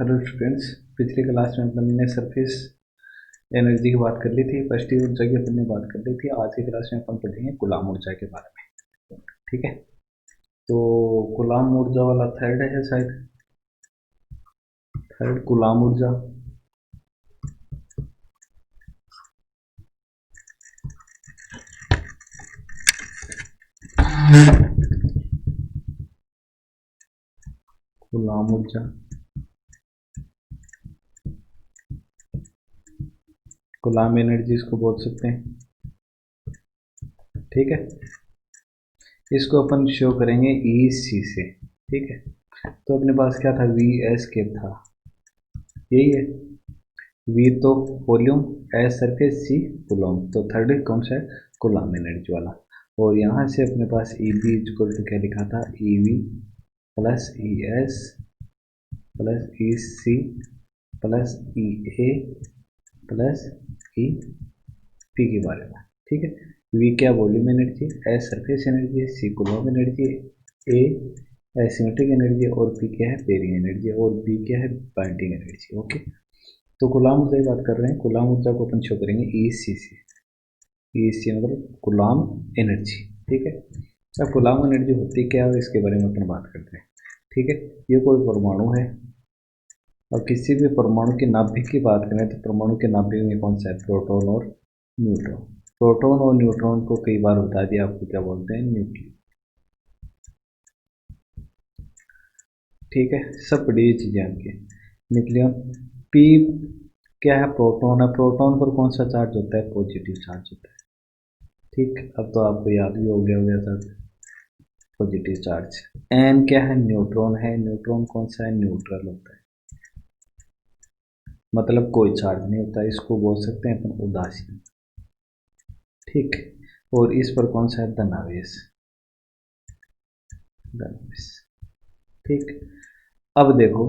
Hello students, पिछली class में अपन ने सरफेस एनर्जी की बात कर ली थी, पॉजिटिव ऊर्जा की अपन ने बात कर ली थी। आज की क्लास में अपन पढ़ेंगे कूलाम ऊर्जा के बारे में। ठीक है, तो कूलाम ऊर्जा वाला थर्ड है शायद, थर्ड कूलाम ऊर्जा। कूलाम ऊर्जा, कूलाम एनर्जी इसको बोल सकते हैं। ठीक है, इसको अपन शो करेंगे ई सी से। ठीक है, तो अपने पास क्या था, वी एस के था, यही है। वी तो वॉल्यूम, एस सरफेस, सी कूलम, तो थर्ड कौन सा है, कूलाम एनर्जी वाला। और यहाँ से अपने पास ई बी इक्वल टू क्या लिखा था, E V plus E S plus E C plus E A plus E P के बारे में। ठीक है, वी क्या volume energy, S surface energy, C coulomb energy, A asymmetric energy, और पी क्या है, बेरिंग एनर्जी, और बी क्या है, बाइंडिंग एनर्जी। ओके, तो कूलाम ऊर्जा की बात कर रहे हैं। कूलाम ऊर्जा को अपन शो करेंगे ई सी से। ई सी मतलब कूलाम एनर्जी। ठीक है, अब कूलाम एनर्जी होती क्या है इसके बारे में अपन बात करते हैं। ठीक है, ये कोई परमाणु है, और किसी भी परमाणु के नाभिक की बात करें तो परमाणु के नाभिक में कौन सा है, प्रोटॉन और न्यूट्रॉन। प्रोटॉन और न्यूट्रॉन को कई बार बता दिया आपको क्या बोलते हैं, न्यूक्लियस। ठीक है, सब पढ़ी चीजें आपकी। न्यूक्लियन पी क्या है, प्रोटॉन है। प्रोटॉन पर कौन सा चार्ज होता है, पॉजिटिव चार्ज होता है। ठीक, अब तो आपको याद भी हो गया होगा सर, पॉजिटिव चार्ज। एन क्या है, न्यूट्रॉन है। न्यूट्रॉन कौन सा है, न्यूट्रल होता है, मतलब कोई चार्ज नहीं होता, इसको बोल सकते हैं अपन उदासीन। ठीक, और इस पर कौन सा है, धनावेश, धनावेश। ठीक, अब देखो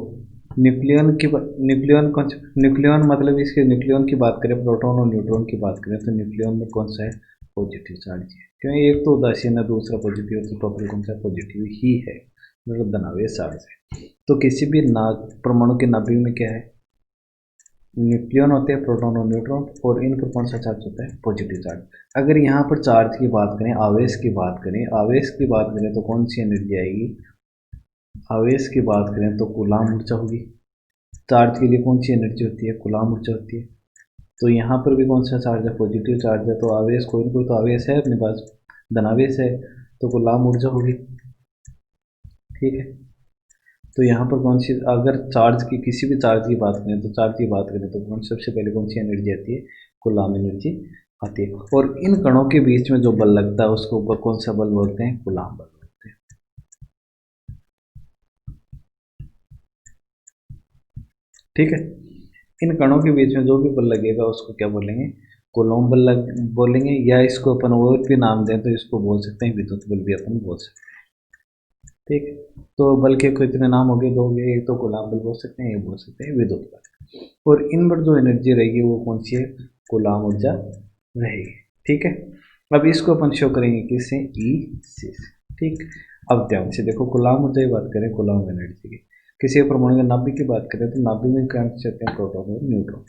न्यूक्लियन कौन सा, न्यूक्लियन मतलब इसके न्यूक्लियन की बात करें, प्रोटॉन और न्यूट्रॉन की बात करें तो न्यूक्लियन में कौन सा है, पॉजिटिव चार्ज है। क्योंकि एक तो उदासीन है, दूसरा पॉजिटिव है, तो टोटल कौन सा पॉजिटिव ही है, मतलब धनावेश चार्ज है। तो किसी भी परमाणु के नाभिक में क्या है, न्यूक्लियन होते हैं, प्रोटॉन और न्यूट्रॉन, और इन पर कौन सा चार्ज होता है, पॉजिटिव चार्ज। अगर यहाँ पर चार्ज की बात करें, आवेश की बात करें, आवेश की बात करें तो कौन सी एनर्जी आएगी, आवेश की बात करें तो कूलाम ऊर्जा होगी। चार्ज के लिए कौन सी एनर्जी होती है, कूलाम ऊर्जा होती है। तो यहाँ पर भी कौन सा चार्ज है, पॉजिटिव चार्ज है, तो आवेश कोई ना कोई तो आवेश है अपने पास, धनावेश है, तो कूलाम ऊर्जा होगी। ठीक है, तो यहाँ पर कौन सी, अगर चार्ज की किसी भी चार्ज की बात करें तो चार्ज की बात करें तो कौन सबसे पहले कौन सी एनर्जी आती है, कूलाम एनर्जी आती है। और इन कणों के बीच में जो बल लगता है उसको ऊपर कौन सा बल बोलते हैं, कूलाम बल बोलते हैं। ठीक है, इन कणों के बीच में जो भी बल लगेगा उसको क्या बोलेंगे, कूलॉम बल बोलेंगे, या इसको अपन और भी नाम दें तो इसको बोल सकते हैं विद्युत बल भी अपन बोल सकते हैं। ठीक है, तो बल के कितने नाम हो गए, दो हो गए, एक तो कूलॉम बल बोल सकते हैं, एक बोल सकते हैं विद्युत बल। और इन पर जो एनर्जी रहेगी वो कौन सी है, कूलॉम ऊर्जा रहेगी। ठीक है, अब इसको अपन शो करेंगे किससे, ई से। ठीक, अब ध्यान से देखो, कूलॉम ऊर्जा की बात करें, कूलॉम एनर्जी की, किसी परमाणु के नाभिक की बात करें तो नाभिक में क्या कहते हैं, प्रोटॉन और न्यूट्रॉन।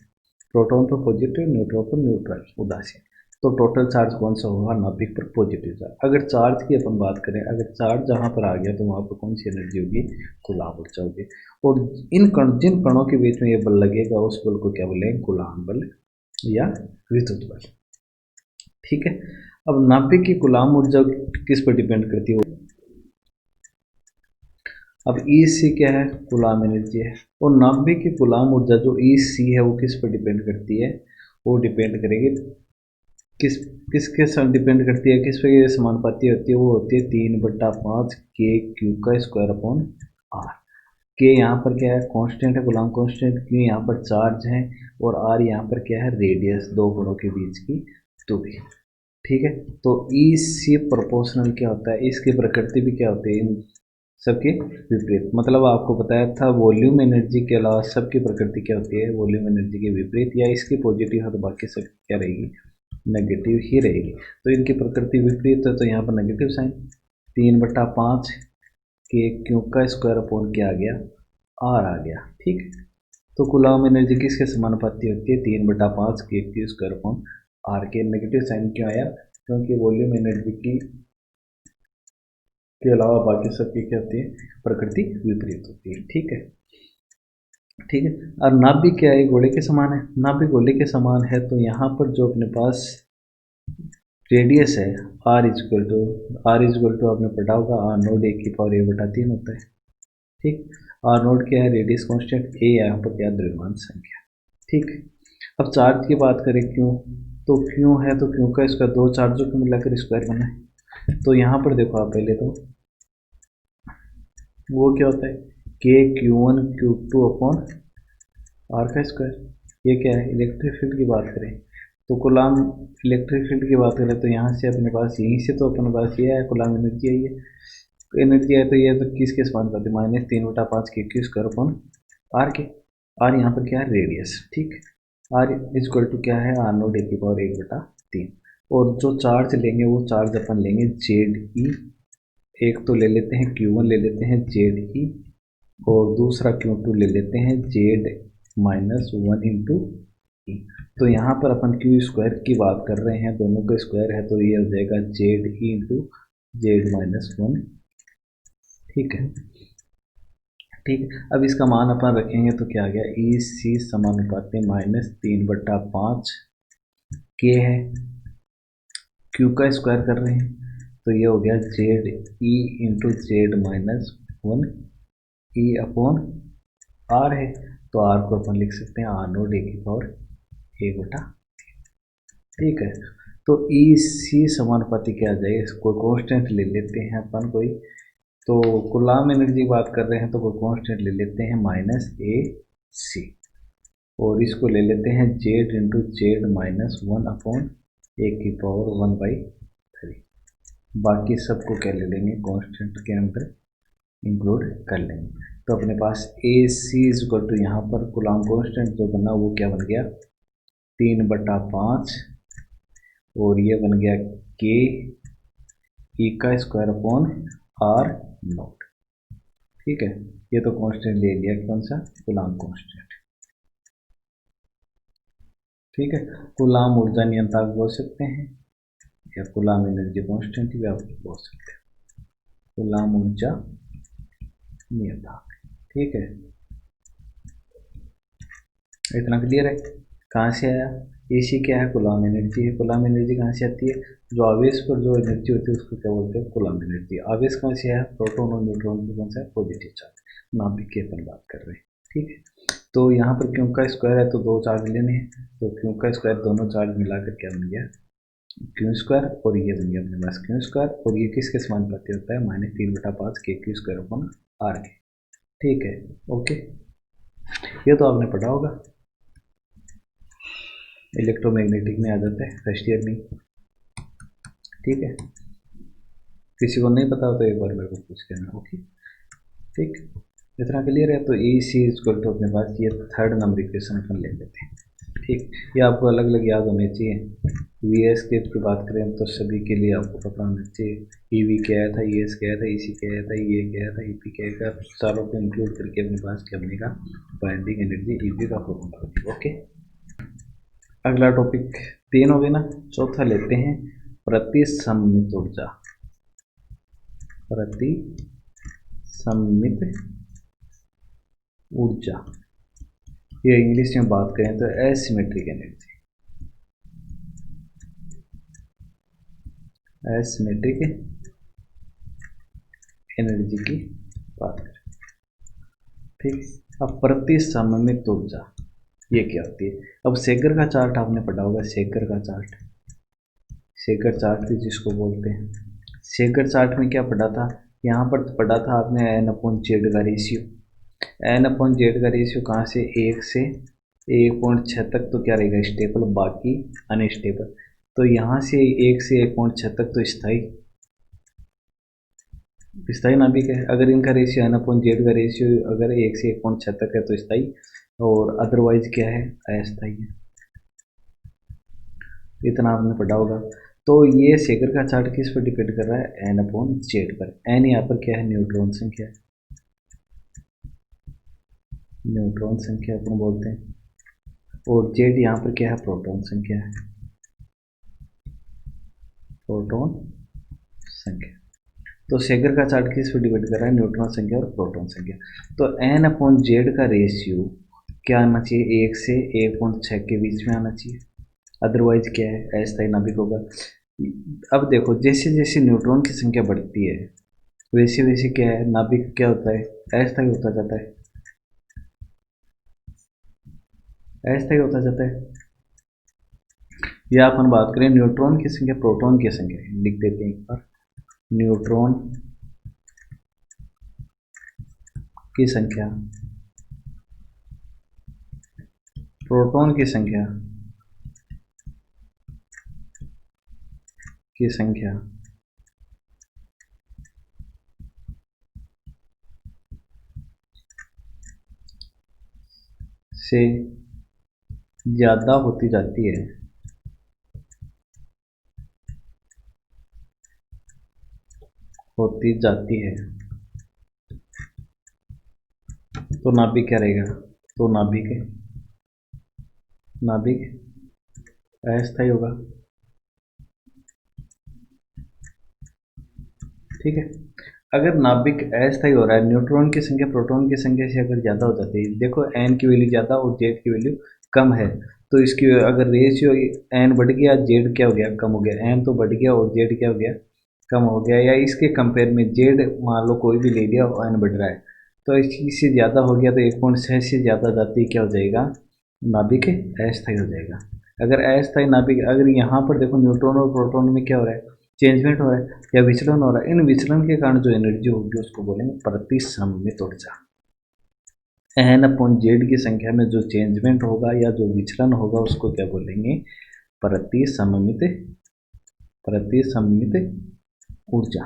प्रोटॉन पर पॉजिटिव, न्यूट्रॉन पर न्यूट्रल, उदासीन। तो टोटल चार्ज कौन सा होगा, नाभिक पर पॉजिटिव चार्ज। अगर चार्ज की अपन बात करें, अगर चार्ज जहाँ पर आ गया तो वहाँ पर कौन सी एनर्जी होगी, कूलॉम ऊर्जा होगी। और जिन कणों के बीच में ये बल लगेगा उस बल को क्या बोलेंगे, कूलॉम बल या विद्युत बल। ठीक है, अब नाभिक की कूलॉम ऊर्जा किस पर डिपेंड करती है, अब ई सी क्या है, कूलॉम एनर्जी है। और नाभिक की कूलॉम ऊर्जा जो ई सी है वो किस पर डिपेंड करती है, वो डिपेंड करेगी किस किसके साथ डिपेंड करती है, किस पे ये समानुपाती होती है, वो होती है 3/5 के क्यू का स्क्वायर अपॉन आर। के यहाँ पर क्या है, कांस्टेंट है, गुलाम कांस्टेंट, क्यू यहाँ पर चार्ज है, और आर यहाँ पर क्या है, रेडियस, दो कोणों के बीच की दूरी। ठीक है, तो ई सी प्रोपोर्शनल क्या होता है, इसकी प्रकृति भी क्या होती है, इन सबके विपरीत। मतलब आपको बताया था वॉल्यूम एनर्जी के अलावा सबकी प्रकृति क्या होती है, वॉल्यूम एनर्जी के विपरीत, या इसकी पॉजिटिव है तो बाकी सब क्या रहेगी, नेगेटिव ही रहेगी। तो इनकी प्रकृति विपरीत है तो यहाँ पर नेगेटिव साइन, 3/5 के क्यू का स्क्वायर अपॉन क्या आ गया, आर आ गया। ठीक, तो कूलम्ब एनर्जी किसके समानुपाती होती है, 3/5 kq²/r के। नेगेटिव साइन क्यों आया, क्योंकि वॉल्यूम एनर्जी की के अलावा बाकी सबकी क्या होती है, प्रकृति विपरीत होती है। ठीक है, ठीक है। और नाभिक क्या है, गोले के समान है। नाभिक गोले के समान है तो यहाँ पर जो अपने पास रेडियस है r इजक्वल टू आपने पढ़ा होगा r नोड 1/a/3 होता है। ठीक, r नोड क्या है, रेडियस कांस्टेंट, a यहाँ पर क्या, द्रव्यमान संख्या। ठीक, अब चार्ज की बात करें क्यों, तो क्यों है तो क्यों का इसका दो चार्जों को मिलाकर स्क्वायर बना है। तो यहाँ पर देखो आप पहले तो वो क्या होता है, KQ1Q2 r का स्क्वायर। ये क्या है, इलेक्ट्रिक फील्ड की बात करें तो कूलम्ब इलेक्ट्रिक फील्ड की बात करें तो यहाँ से अपने पास, यहीं से तो अपने पास ये है कूलम्ब एनर्जी आई है, एनर्जी है तो ये तो किसके समान करते हैं, -3/5 kq²/r के। r यहाँ पर क्या है, रेडियस। ठीक, r इजक्वल टू क्या है, r नोड 1/3। और जो चार्ज लेंगे वो चार्ज अपन लेंगे ZE, एक तो ले लेते हैं Q1 ले लेते हैं ZE, और दूसरा Q2 ले लेते हैं Z-1 × E। तो यहाँ पर अपन Q² की बात कर रहे हैं, दोनों का स्क्वायर है तो ये हो जाएगा ZE × Z-1। ठीक है, ठीक है। अब इसका मान अपन रखेंगे तो क्या आ गया, EC समानुपाती -3/5 K है, Q का स्क्वायर कर रहे हैं तो ये हो गया ZE × Z-1 E/r है। तो r को अपन लिख सकते हैं r नोड 1/a/3। ठीक है, तो EC समानुपाती क्या आ जाएगा, कोई कांस्टेंट ले लेते हैं अपन कोई, तो कूलम्ब एनर्जी की बात कर रहे हैं तो कोई कांस्टेंट ले लेते हैं -AC, और इसको ले लेते हैं Z × Z-1/1/3। बाकी सबको क्या ले लेंगे, कांस्टेंट के अंदर इंक्लूड कर लेंगे। तो अपने पास AC इक्वल टू यहाँ पर कूलम्ब कांस्टेंट जो बना वो क्या बन गया, 3/5, और ये बन गया K E²/r नोट। ठीक है, ये तो कांस्टेंट ले लिया, कौन सा, कूलम्ब कांस्टेंट। ठीक है, कूलम्ब ऊर्जा नियतांक बोल सकते हैं या कूलम्ब एनर्जी कांस्टेंट भी आप बोल सकते हैं, कूलम्ब ऊर्जा नियतांक। ठीक है, इतना क्लियर है। कहाँ से आया, AC क्या है, कूलम्ब एनर्जी है। कूलम्ब एनर्जी कहाँ से आती है, जो आवेश पर जो एनर्जी होती है उसको क्या बोलते हैं, कूलम्ब एनर्जी। आवेश कहाँ से है, प्रोटॉन और न्यूट्रॉन को कौन सा है, पॉजिटिव चार्ज। नाभिक की अपन बात कर रहे हैं। ठीक है, तो यहाँ पर क्यू का स्क्वायर है तो दो चार्ज लेने हैं, तो क्यू का स्क्वायर दोनों चार्ज मिलाकर क्या बन गया, Q², और ये बन गया अपने पास Q², और ये किसके समानुपाती होता है, -3/5 kq²/r के। ठीक है, ओके, ये तो आपने पढ़ा होगा, इलेक्ट्रोमैग्नेटिक में आ जाता है, फर्स्ट ईयर में। ठीक है, किसी को नहीं पता हो तो एक बार मेरे को पूछ लेना। ओके, ठीक, इतना क्लियर है। तो EC इक्वल टू अपने पास ये थर्ड नंबर इक्वेशन अपन ले लेते हैं। ठीक, ये आपको अलग अलग याद होने चाहिए। VS की बात करें तो सभी के लिए आपको पता होना चाहिए, EV क्या आया था, ES क्या आया था, EC क्या आया था, EA क्या आया था, EP क्या आया था, चारों को इंक्लूड करके अपने पास क्या बनेगा, बाइंडिंग एनर्जी EB का फॉर्मूला बनेगा। ओके, अगला टॉपिक 3 हो गए ना, चौथा लेते हैं प्रतिसम्मित ऊर्जा। प्रतिसम्मित ऊर्जा, ये इंग्लिश में बात करें तो एसिमेट्रिक एनर्जी, एसिमेट्रिक एनर्जी की बात करें। ठीक, अब प्रतिसम्मित ऊर्जा ये क्या होती है। अब सेगर का चार्ट आपने पढ़ा होगा, सेगर का चार्ट, सेगर चार्ट भी जिसको बोलते हैं। सेगर चार्ट में क्या पढ़ा था, यहाँ पर पढ़ा था आपने N/Z का रेशियो। N/Z का रेशियो कहाँ से, 1 से 1.6 तक तो क्या रहेगा, स्टेबल, बाकी अनस्टेबल। तो यहाँ से 1 से 1.6 तक तो स्थायी नाभिक है। अगर इनका रेशियो N/Z का रेशियो अगर 1 से 1.6 तक है तो स्थायी, और अदरवाइज क्या है, अस्थायी है। इतना आपने पढ़ा होगा। तो ये सेगर का चार्ट किस पर डिपेंड कर रहा है, N/Z पर। N यहाँ पर क्या है, न्यूट्रॉन संख्या है। न्यूट्रॉन संख्या अपन बोलते हैं, और जेड यहाँ पर क्या है, प्रोटॉन संख्या है, प्रोटॉन संख्या। तो सेगर का चार्ट किस पे डिपेंड कर रहा है, न्यूट्रॉन संख्या और प्रोटॉन संख्या। तो एन अपॉन जेड का रेशियो क्या आना चाहिए, 1 से 1.6 के बीच में आना चाहिए, अदरवाइज क्या है, अस्थायी नाभिक होगा। अब देखो जैसे जैसे न्यूट्रॉन की संख्या बढ़ती है वैसे वैसे क्या है, नाभिक क्या होता है, अस्थायी होता जाता है, अस्थायी होता जाता है। या अपन बात करें न्यूट्रॉन की संख्या प्रोटॉन की संख्या, लिख देते हैं एक बार, न्यूट्रॉन की संख्या प्रोटॉन की संख्या से ज़्यादा होती जाती है, तो नाभिक क्या रहेगा, तो नाभिक अस्थायी होगा। ठीक है, अगर नाभिक अस्थायी हो रहा है, न्यूट्रॉन की संख्या प्रोटॉन की संख्या से अगर ज़्यादा हो जाती है, देखो एन की वैल्यू ज़्यादा और जेड की वैल्यू कम है, तो इसकी अगर रेशियो एन बढ़ गया, जेड क्या हो गया, कम हो गया, एन तो बढ़ गया और जेड क्या हो गया, कम हो गया। या इसके कंपेयर में जेड मान लो कोई भी ले लिया और एन बढ़ रहा है, तो इससे ज़्यादा हो गया तो 1.6 से ज़्यादा जाती क्या हो जाएगा, नाभिक अस्थायी हो जाएगा। अगर अस्थायी नाभिक, अगर यहाँ पर देखो न्यूट्रॉन और प्रोटॉन में क्या हो रहा है, चेंजमेंट हो रहा है या विचलन हो रहा है, इन विचलन के कारण जो एनर्जी होगी उसको बोलेंगे प्रतिसंमित ऊर्जा। एन अपॉन जेड की संख्या में जो चेंजमेंट होगा या जो विचलन होगा उसको क्या बोलेंगे, प्रतिसंमित ऊर्जा।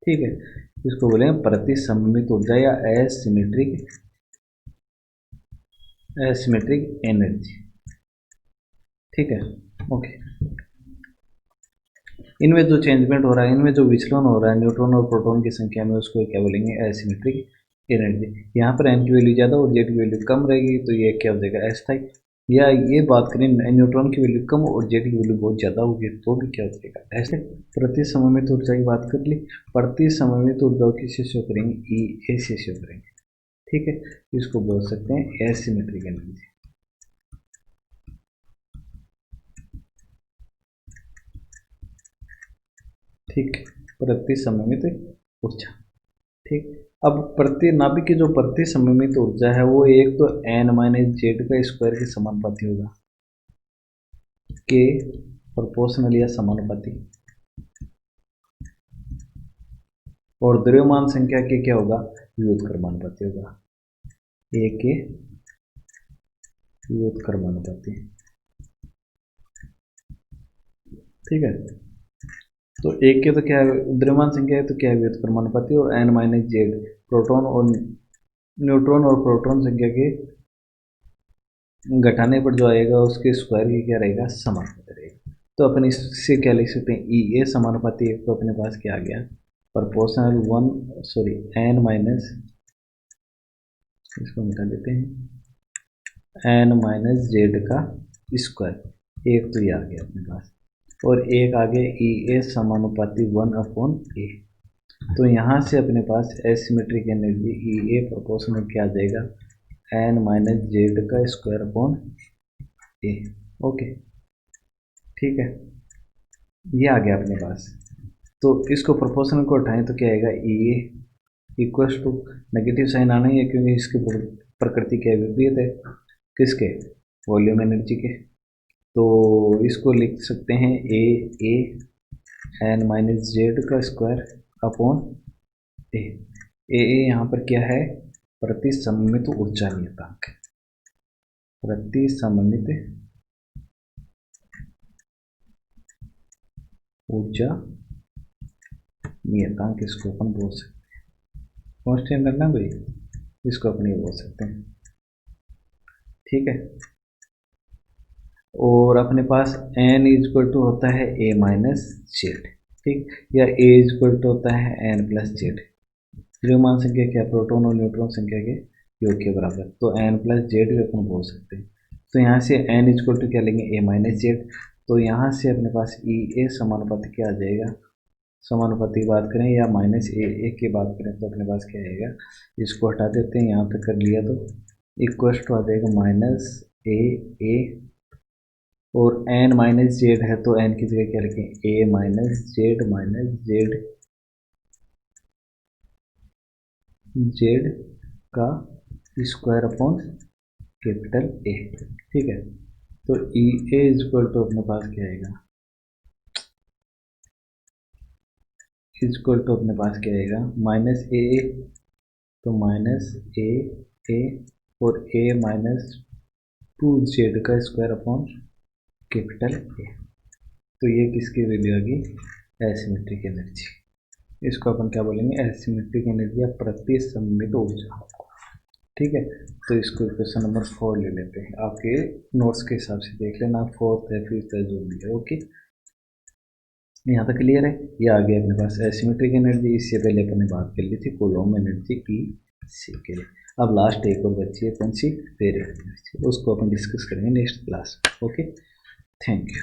ठीक है, इसको बोलेंगे प्रतिसंमित ऊर्जा या एसिमेट्रिक एनर्जी। ठीक है, ओके। इनमें जो चेंजमेंट हो रहा है, इनमें जो विचलन हो रहा है न्यूट्रॉन और प्रोटॉन की संख्या में, उसको क्या बोलेंगे, एसिमेट्रिक एनर्जी। यहाँ पर एन की वैल्यू ज़्यादा और जेड की वैल्यू कम रहेगी, तो ये क्या हो जाएगा, अस्थायी। या ये बात करें न्यूट्रॉन की वैल्यू कम और जेड की वैल्यू बहुत ज़्यादा होगी, तो भी क्या हो जाएगा, ऐसे। प्रतिसममित ऊर्जा की बात कर ली, प्रतिसममित ऊर्जा किससे शो करेंगे, ई ए से शो करेंगे। ठीक है, इसको बोल सकते हैं एसिमेट्रिक एनर्जी। ठीक, प्रतिसममित ऊर्जा। ठीक, अब प्रति नाभिक की जो प्रतिसममित ऊर्जा है वो एक तो एन माइनस जेड का स्क्वायर के समानुपाती होगा, के प्रोपोर्शनल या समानुपाती, और द्रव्यमान संख्या के क्या होगा, व्युत्क्रमानुपाती होगा, ए के व्युत्क्रमानुपाती। ठीक है, तो एक के तो क्या है, द्रव्यमान संख्या है तो क्या है, व्युत्क्रमानुपाती, और एन माइनस जेड प्रोटॉन और न्यूट्रॉन और प्रोटॉन संख्या के घटाने पर जो आएगा उसके स्क्वायर की क्या रहेगा, समानुपाती रहेगा। तो अपन इससे क्या लिख सकते हैं, ई ए समानुपाती एक तो अपने पास क्या आ गया, प्रोपोर्शनल एन माइनस, इसको मिटा देते हैं, एन माइनस जेड का स्क्वायर, एक तो ये आ गया अपने पास, और एक आगे ई ए समानुपाती 1/a। तो यहाँ से अपने पास एसिमेट्रिक एनर्जी ई ए प्रोपोर्शनल क्या आ जाएगा, एन माइनस जेड का स्क्वायर अपॉन ए। ओके, ठीक है, ये आ गया अपने पास। तो इसको प्रोपोर्शनल को उठाएं तो क्या आएगा, ई ए इक्वल्स टू, नेगेटिव साइन आना ही है क्योंकि इसकी प्रकृति क्या विपरीत है, किसके, वॉल्यूम एनर्जी के। तो इसको लिख सकते हैं ए एन माइनस जेड का स्क्वायर अपॉन ए। यहाँ पर क्या है, प्रतिसममित ऊर्जा नियतांक, प्रतिसममित ऊर्जा नियतांक, इसको अपन बोल सकते हैं, कॉन्स्टेंट रखना भाई, इसको अपन ये बोल सकते हैं। ठीक है, और अपने पास n इक्वल टू होता है a माइनस जेड, ठीक, या a इक्वल टू होता है n प्लस जेड। द्रव्यमान संख्या क्या, प्रोटॉन और न्यूट्रॉन संख्या के क्यू के बराबर, तो एन प्लस जेड भी अपन बोल सकते हैं। तो यहाँ से एन इक्वल टू क्या लेंगे, ए माइनस जेड। तो यहाँ से अपने पास ई ए समानुपाती क्या आ जाएगा, समानुपाती की बात करें या माइनस ए की बात करें तो अपने पास क्या आएगा, इसको हटा देते हैं, यहाँ तक कर लिया तो इक्वल टू आ जाएगा माइनस ए और एन माइनस जेड है तो एन की जगह क्या लिखें, ए माइनस जेड जेड का स्क्वायर अपॉन कैपिटल ए। ठीक है, तो ई ए इक्वल टू अपने पास क्या आएगा, इक्वल टू अपने पास क्या आएगा माइनस ए, तो माइनस ए और ए माइनस 2 जेड का स्क्वायर अपॉन कैपिटल ए। तो ये किसकी वैल्यू आ गई, एसिमेट्रिक एनर्जी। इसको अपन क्या बोलेंगे, एसिमेट्रिक एनर्जी या प्रतिसंमित ऊर्जा। ठीक है, तो इसको क्वेश्चन नंबर 4 ले लेते हैं, आपके नोट्स के हिसाब से देख लेना, 4th है 5th है जो भी है। ओके, यहाँ तक क्लियर है। ये आ गया अपने पास एसिमेट्रिक एनर्जी। इससे पहले अपन ने बात कर ली थी कूलॉम एनर्जी ई सी के लिए। अब लास्ट एक और बची है कौन सी, फेरेड एनर्जी, उसको अपन डिस्कस करेंगे next class. Okay, thank you.